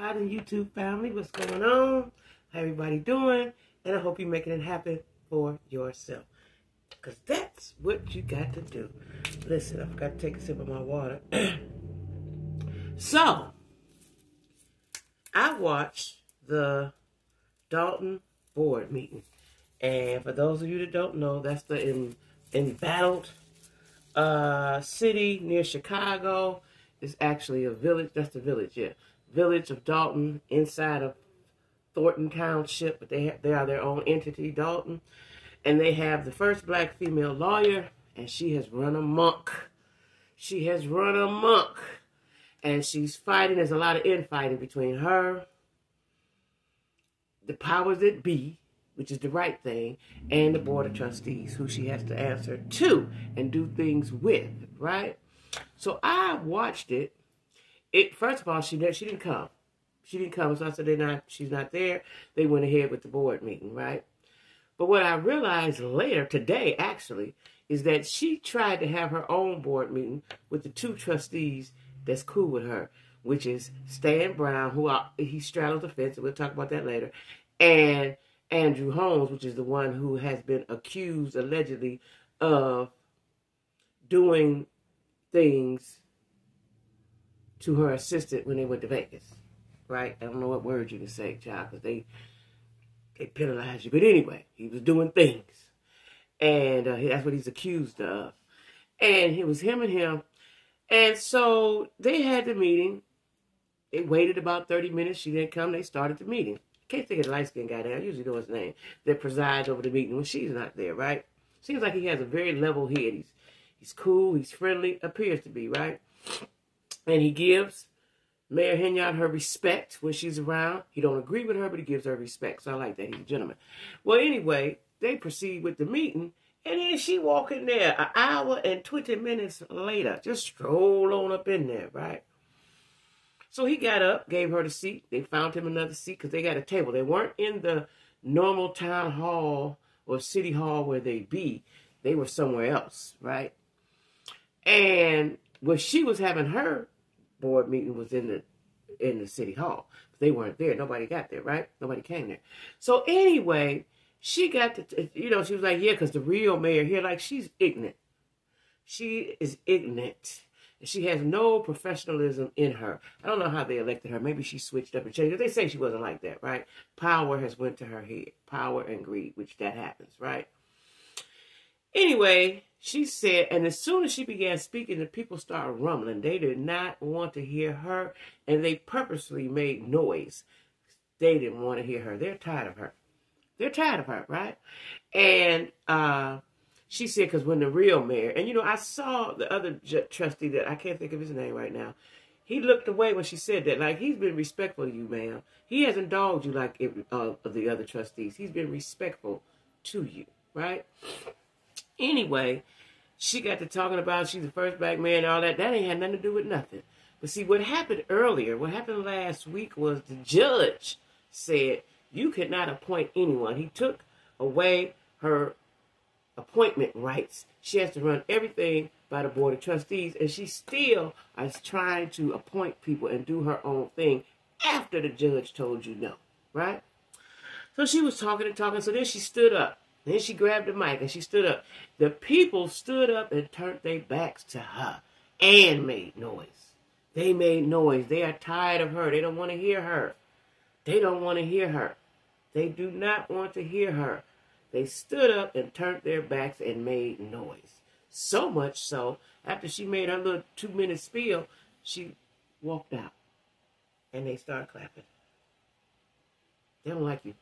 Howdy, YouTube family. What's going on? How everybody doing? And I hope you're making it happen for yourself. Because that's what you got to do. Listen, I forgot to take a sip of my water. So, I watched the Dolton board meeting. And for those of you that don't know, that's the embattled city near Chicago. It's actually a village. That's the village, yeah. Village of Dolton inside of Thornton Township, but they are their own entity, Dolton. And they have the first black female lawyer, and she has run amok. She has run amok. And she's fighting. There's a lot of infighting between her, the powers that be, which is the right thing, and the board of trustees, who she has to answer to and do things with, right? So I watched it. First of all, she didn't come. She didn't come, so I said she's not there. They went ahead with the board meeting, right? But what I realized later, today actually, is that she tried to have her own board meeting with the two trustees that's cool with her, which is Stan Brown, he straddles the fence, and we'll talk about that later, and Andrew Holmes, which is the one who has been accused, allegedly, of doing things to her assistant when they went to Vegas, right? I don't know what words you can say, child, because they penalize you. But anyway, he was doing things. And that's what he's accused of. And it was him and him. And so they had the meeting. They waited about 30 minutes. She didn't come. They started the meeting. I can't think of the light-skinned guy now. I usually know his name. That presides over the meeting when she's not there, right? Seems like he has a very level head. He's cool. He's friendly. Appears to be, right? And he gives Mayor Henyard her respect when she's around. He don't agree with her, but he gives her respect. So I like that. He's a gentleman. Well, anyway, they proceed with the meeting. And then she walk in there an hour and 20 minutes later. Just stroll on up in there, right? So he got up, gave her the seat. They found him another seat because they got a table. They weren't in the normal town hall or city hall where they be. They were somewhere else, right? And where she was having her board meeting was in the city hall. But they weren't there. Nobody got there, right? Nobody came there. So anyway, she got to, she was like, yeah, because the real mayor here, like, she's ignorant. She is ignorant. She has no professionalism in her. I don't know how they elected her. Maybe she switched up and changed. They say she wasn't like that, right? Power has went to her head. Power and greed, which that happens, right? Anyway, she said, and as soon as she began speaking, the people started rumbling. They did not want to hear her, and they purposely made noise. They didn't want to hear her. They're tired of her. They're tired of her, right? And she said, because when the real mayor, and I saw the other trustee that I can't think of his name right now. He looked away when she said that. Like, he's been respectful to you, ma'am. He hasn't dogged you like of the other trustees. He's been respectful to you, right? Anyway, she got to talking about she's the first black man and all that. That ain't had nothing to do with nothing. But see, what happened earlier, what happened last week was the judge said you could not appoint anyone. He took away her appointment rights. She has to run everything by the board of trustees, and she still is trying to appoint people and do her own thing after the judge told you no, right? So she was talking and talking, so then she stood up. Then she grabbed the mic and she stood up. The people stood up and turned their backs to her and made noise. They made noise. They are tired of her. They don't want to hear her. They don't want to hear her. They do not want to hear her. They stood up and turned their backs and made noise. So much so, after she made her little 2-minute spiel, she walked out. And they started clapping. They don't like you.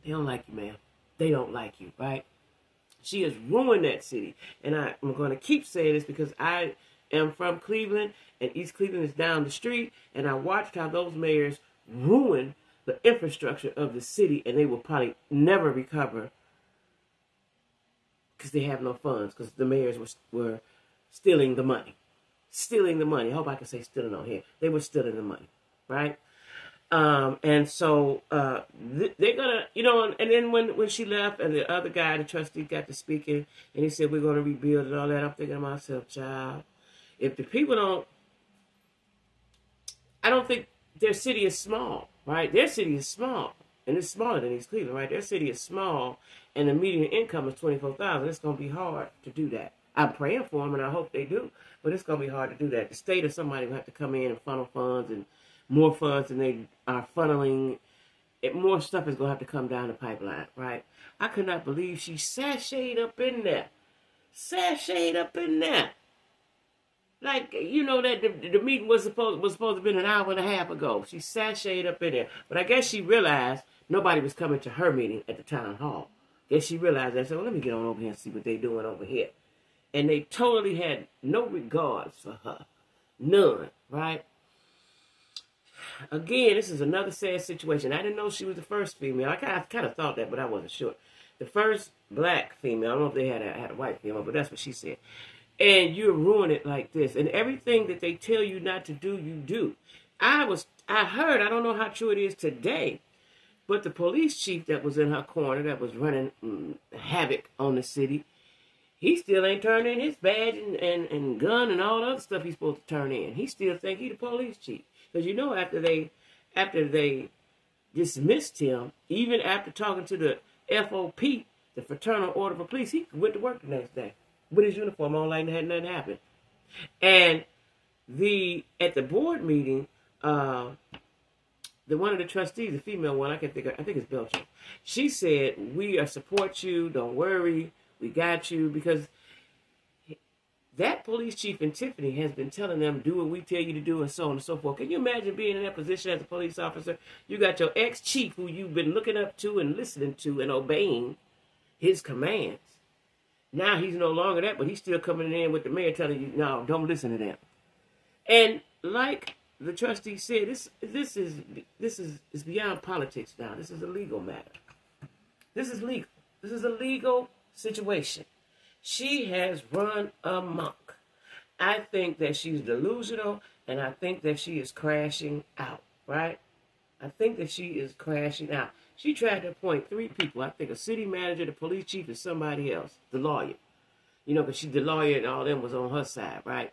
They don't like you, ma'am. They don't like you, right? She has ruined that city. And I'm going to keep saying this because I am from Cleveland, and East Cleveland is down the street, and I watched how those mayors ruined the infrastructure of the city, and they will probably never recover because they have no funds, because the mayors were stealing the money. Stealing the money. I hope I can say stealing on here. They were stealing the money, right? And so they're gonna, and then when she left and the other guy, the trustee, got to speaking, and he said, we're going to rebuild and all that, I'm thinking to myself, child, if the people don't I don't think their city is small, right? Their city is small, and it's smaller than East Cleveland, right? Their city is small, and the median income is $24,000. It's going to be hard to do that. I'm praying for them, and I hope they do, but it's going to be hard to do that. The state or somebody will have to come in and funnel funds, and more funds than they are funneling. More stuff is going to have to come down the pipeline, right? I could not believe she sashayed up in there. Sashayed up in there. Like, you know, that the meeting was supposed to have been an hour and a half ago. She sashayed up in there. But I guess she realized nobody was coming to her meeting at the town hall. Guess she realized that. So well, let me get on over here and see what they're doing over here. And they totally had no regards for her. None, right? Again, this is another sad situation. I didn't know she was the first female. I kind of thought that, but I wasn't sure. The first black female. I don't know if they had a white female, but that's what she said. And you ruin it like this. And everything that they tell you not to do, you do. I heard, I don't know how true it is today, but the police chief that was in her corner, that was running havoc on the city, he still ain't turned in his badge and gun and all the other stuff he's supposed to turn in. He still think he the police chief. Because you know after they dismissed him, even after talking to the FOP, the Fraternal Order for Police, he went to work the next day with his uniform on like had nothing happened. And at the board meeting, one of the trustees, the female one, I think it's Belcher, she said, we support you, don't worry, we got you, because that police chief in Tiffany has been telling them, do what we tell you to do, and so on and so forth. Can you imagine being in that position as a police officer? You got your ex-chief who you've been looking up to and listening to and obeying his commands. Now he's no longer that, but he's still coming in with the mayor telling you, no, don't listen to them. And like the trustee said, this is beyond politics now. This is a legal matter. This is legal. This is a legal situation. She has run amok. I think that she's delusional, and I think that she is crashing out, right? I think that she is crashing out. She tried to appoint 3 people. I think a city manager, the police chief, and somebody else, the lawyer. You know, because the lawyer and all them was on her side, right?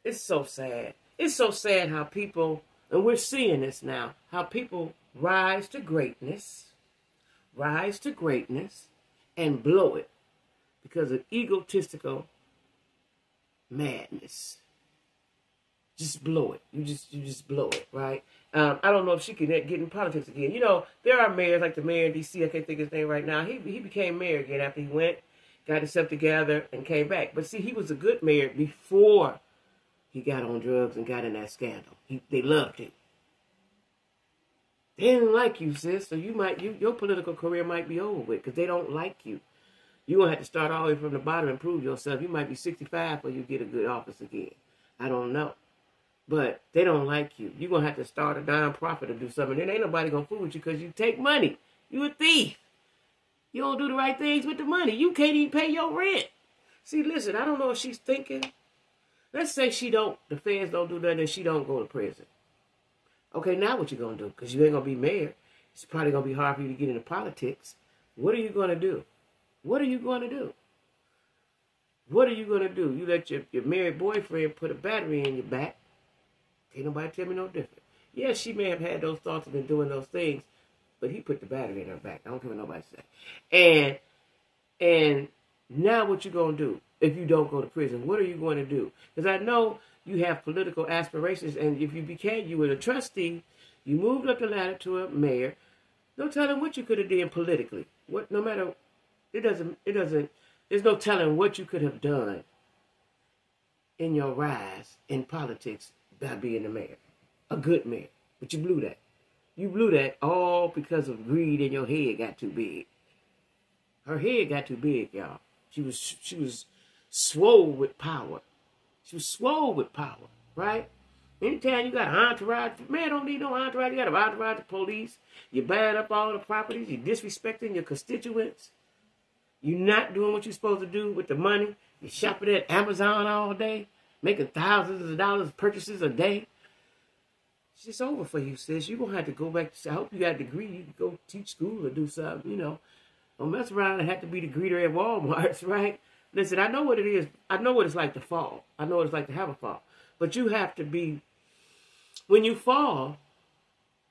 It's so sad. It's so sad how people, and we're seeing this now, how people rise to greatness, and blow it because of egotistical madness. Just blow it. You just blow it, right? I don't know if she can get in politics again. You know, there are mayors like the mayor in D.C. I can't think of his name right now. He became mayor again after he went, got himself together, and came back. But see, he was a good mayor before he got on drugs and got in that scandal. They loved him. They didn't like you, sis, so your political career might be over with because they don't like you. You're going to have to start all the way from the bottom and prove yourself. You might be 65 before you get a good office again. I don't know. But they don't like you. You're going to have to start a non-profit or do something. Then ain't nobody going to fool with you because you take money. You a thief. You don't do the right things with the money. You can't even pay your rent. See, listen, I don't know if she's thinking. Let's say the feds don't do nothing and she don't go to prison. Okay, now what you going to do? Because you ain't going to be mayor. It's probably going to be hard for you to get into politics. What are you going to do? What are you going to do? What are you going to do? You let your married boyfriend put a battery in your back. Ain't nobody tell me no different. Yes, she may have had those thoughts and been doing those things, but he put the battery in her back. I don't care what nobody say. And now what you going to do if you don't go to prison? What are you going to do? Because I know you have political aspirations, and if you were a trustee, you moved up the ladder to a mayor, no telling what you could have done politically. There's no telling what you could have done in your rise in politics by being the mayor. A good mayor. But you blew that. You blew that all because of greed and your head got too big. Her head got too big, y'all. She was swole with power. She was swole with power, right? Anytime you got an entourage, man don't need no entourage. You got an entourage of police. You're buying up all the properties. You're disrespecting your constituents. You're not doing what you're supposed to do with the money. You're shopping at Amazon all day, making thousands of dollars purchases a day. It's just over for you, sis. You're going to have to go back. I hope you got a degree. You can go teach school or do something, you know. Don't mess around and have to be the greeter at Walmart's, right? Listen, I know what it is. I know what it's like to fall. I know what it's like to have a fall. But you have to be, when you fall,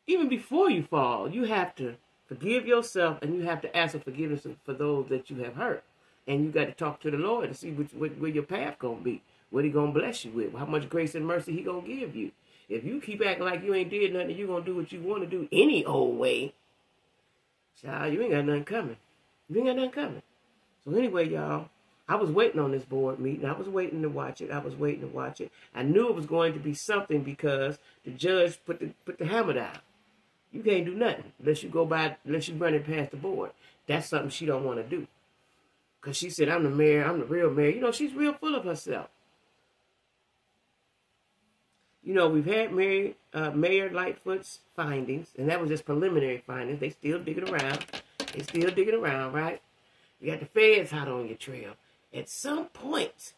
even before you fall, you have to forgive yourself and you have to ask for forgiveness for those that you have hurt. And you got to talk to the Lord to see where your path going to be, what he going to bless you with, how much grace and mercy he going to give you. If you keep acting like you ain't did nothing, you going to do what you want to do any old way, child, you ain't got nothing coming. You ain't got nothing coming. So anyway, y'all, I was waiting on this board meeting. I was waiting to watch it. I knew it was going to be something because the judge put the hammer down. You can't do nothing unless you run it past the board. That's something she don't want to do. Because she said, I'm the mayor, I'm the real mayor. You know, she's real full of herself. You know, we've had Mayor Lightfoot's findings, and that was just preliminary findings. They still digging around. Right? You got the feds hot on your trail. At some point,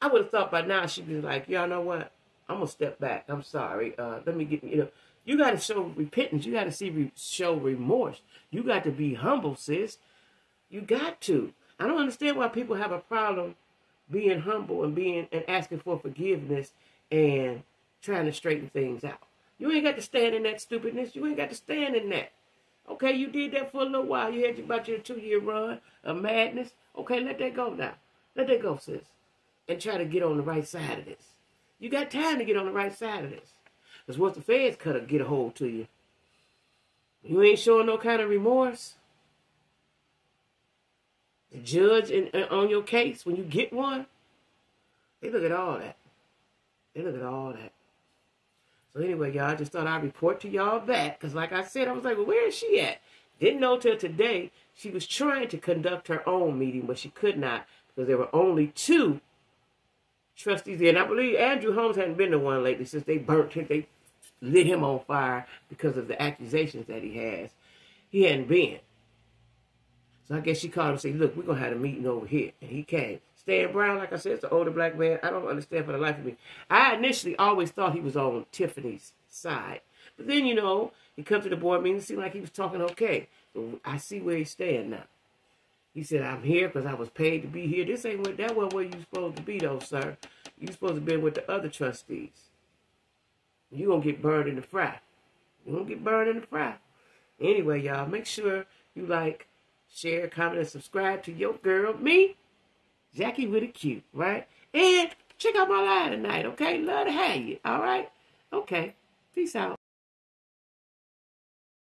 I would have thought by now she'd be like, y'all know what? I'm going to step back. I'm sorry. Let me get, you got to show repentance. You got to show remorse. You got to be humble, sis. You got to. I don't understand why people have a problem being humble and asking for forgiveness and trying to straighten things out. You ain't got to stand in that stupidness. You ain't got to stand in that. Okay, you did that for a little while. You had about your 2-year run of madness. Okay, let that go now. Let that go, sis. And try to get on the right side of this. You got time to get on the right side of this. Because once the feds get a hold to you, you ain't showing no kind of remorse. The judge on your case, when you get one, they look at all that. So anyway, y'all, I just thought I'd report to y'all that. Because like I said, I was like, well, where is she at? Didn't know till today. She was trying to conduct her own meeting, but she could not. Because there were only 2 trustees there. And I believe Andrew Holmes hadn't been to one lately since they burnt him. They lit him on fire because of the accusations that he has. He hadn't been. So I guess she called him and said, look, we're going to have a meeting over here. And he came. Stan Brown, like I said, it's an older black man. I don't understand for the life of me. I initially always thought he was on Tiffany's side. But then, he comes to the board meeting. It seemed like he was talking okay. So I see where he's staying now. He said, I'm here because I was paid to be here. This ain't that wasn't where you supposed to be, though, sir. You supposed to be with the other trustees. You're going to get burned in the fry. Anyway, y'all, make sure you like, share, comment, and subscribe to your girl, me, Jackie with a Q, right? And check out my live tonight, okay? Love to have you, all right? Okay, peace out.